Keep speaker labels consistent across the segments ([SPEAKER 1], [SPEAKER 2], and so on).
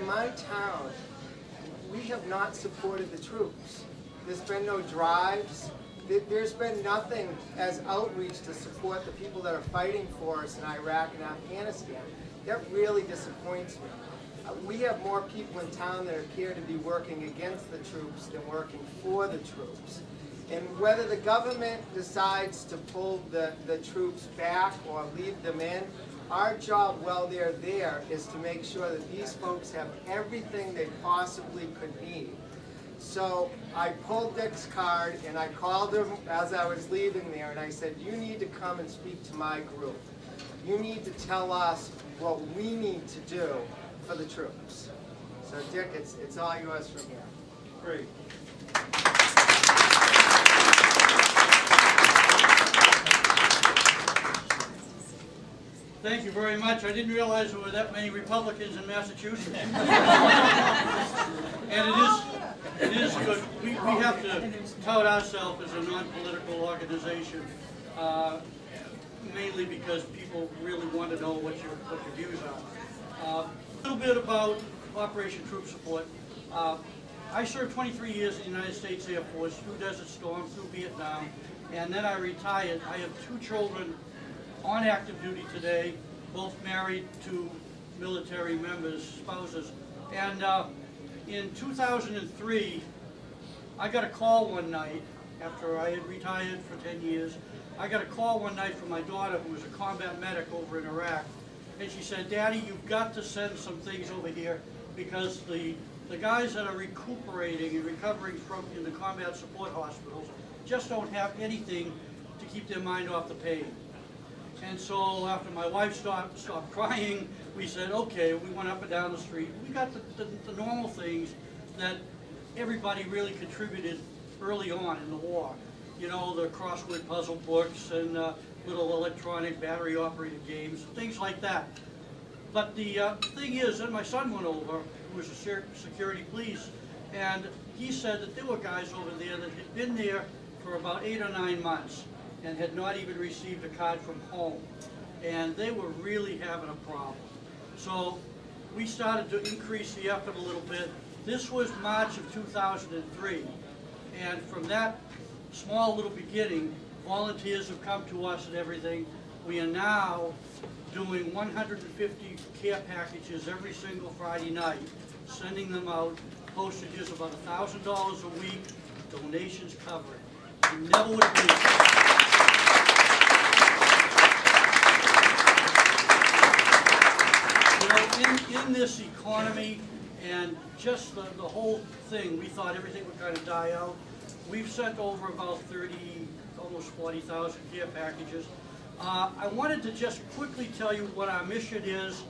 [SPEAKER 1] my town, we have not supported the troops. There's been no drives. There's been nothing as outreach to support the people that are fighting for us in Iraq and Afghanistan. That really disappoints me. We have more people in town that appear to be working against the troops than working for the troops. And whether the government decides to pull the troops back or leave them in, our job while they're there is to make sure that these folks have everything they possibly could need. So I pulled Dick's card and I called him as I was leaving there and I said, you need to come and speak to my group. You need to tell us what we need to do for the troops. So Dick, it's all yours from here.
[SPEAKER 2] Great. Thank you very much. I didn't realize there were that many Republicans in Massachusetts. And it is good. We have to tout ourselves as a non-political organization, mainly because people really want to know what your views are. A little bit about Operation Troop Support. I served 23 years in the United States Air Force, through Desert Storm, through Vietnam, and then I retired. I have 2 children on active duty today, both married to military members, spouses. And in 2003, I got a call one night, after I had retired for 10 years, I got a call one night from my daughter, who was a combat medic over in Iraq, and she said, Daddy, you've got to send some things over here because the guys that are recuperating and recovering from in the combat support hospitals just don't have anything to keep their mind off the pain. And so after my wife stopped crying, we said, okay, we went up and down the street. We got the normal things that everybody really contributed early on in the war. You know, the crossword puzzle books and little electronic battery-operated games, things like that. But the thing is, then my son went over, who was a security police, and he said that there were guys over there that had been there for about 8 or 9 months and had not even received a card from home. And they were really having a problem. So we started to increase the effort a little bit. This was March of 2003. And from that small little beginning, volunteers have come to us and everything. We are now doing 150 care packages every single Friday night, sending them out. Postage is about $1,000 a week. Donations cover it. You never would believe it. In this economy and just the whole thing, we thought everything would kind of die out. We've sent over about 30, almost 40,000 care packages. I wanted to just quickly tell you what our mission is,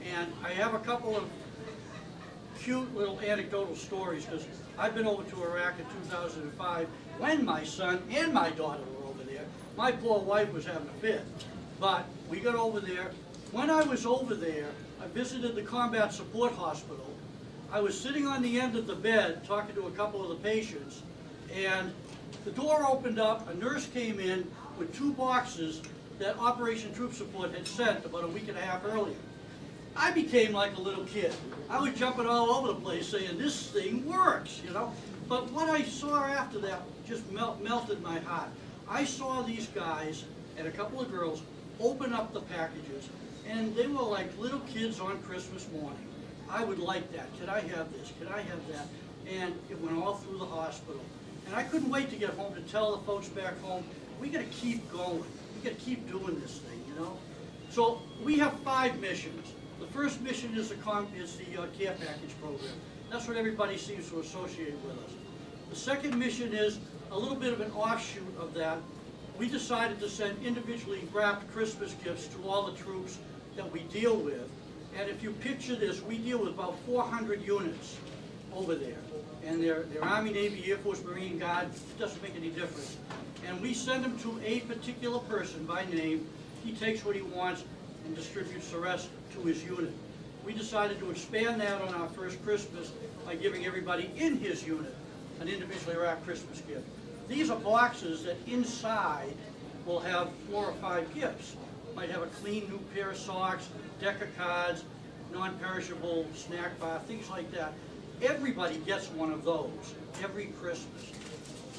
[SPEAKER 2] and I have a couple of cute little anecdotal stories, because I've been over to Iraq in 2005 when my son and my daughter were over there. My poor wife was having a fit, but we got over there. When I was over there, I visited the combat support hospital. I was sitting on the end of the bed talking to a couple of the patients, and the door opened up, a nurse came in with 2 boxes that Operation Troop Support had sent about a week and a half earlier. I became like a little kid. I was jumping all over the place saying, this thing works, you know? But what I saw after that just melted my heart. I saw these guys and a couple of girls open up the packages, and they were like little kids on Christmas morning. I would like that. Could I have this? Could I have that? And it went all through the hospital. And I couldn't wait to get home to tell the folks back home, we got to keep going. We got to keep doing this thing, you know? So we have 5 missions. The first mission is the care package program. That's what everybody seems to associate with us. The second mission is a little bit of an offshoot of that. We decided to send individually wrapped Christmas gifts to all the troops that we deal with. And if you picture this, we deal with about 400 units over there. And they're Army, Navy, Air Force, Marine, Guard, it doesn't make any difference. And we send them to a particular person by name. He takes what he wants and distributes the rest to his unit. We decided to expand that on our first Christmas by giving everybody in his unit an individually wrapped Christmas gift. These are boxes that inside will have 4 or 5 gifts. Might have a clean new pair of socks, deck of cards, non-perishable snack bar, things like that. Everybody gets one of those every Christmas.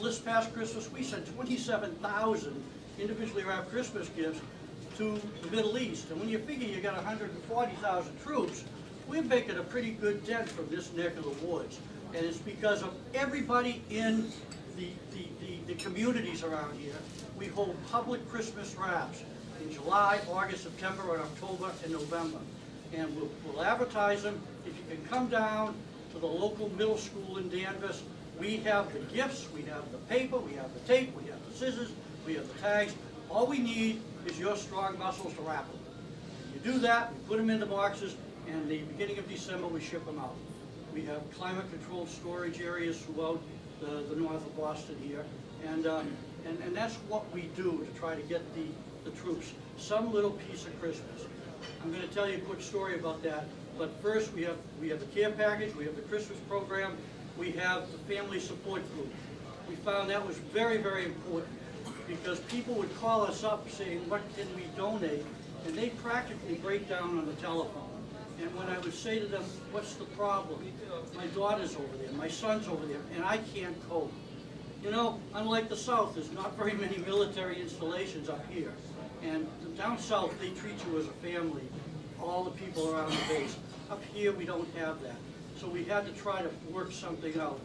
[SPEAKER 2] This past Christmas, we sent 27,000 individually wrapped Christmas gifts to the Middle East. And when you figure you got 140,000 troops, we're making a pretty good dent from this neck of the woods. And it's because of everybody in the communities around here. We hold public Christmas wraps in July, August, September, and October, and November. And we'll advertise them. If you can come down to the local middle school in Danvers, we have the gifts, we have the paper, we have the tape, we have the scissors, we have the tags. All we need is your strong muscles to wrap them. You do that, we put them into boxes, and the beginning of December we ship them out. We have climate-controlled storage areas throughout the north of Boston here, and that's what we do to try to get the troops some little piece of Christmas. I'm going to tell you a quick story about that, but first we have the care package, we have the Christmas program, we have the family support group. We found that was very, very important because people would call us up saying, what can we donate? And they practically break down on the telephone. And when I would say to them, what's the problem? My daughter's over there, my son's over there, and I can't cope. You know, unlike the South, there's not very many military installations up here. And down South, they treat you as a family, all the people around the base. Up here, we don't have that. So we had to try to work something out.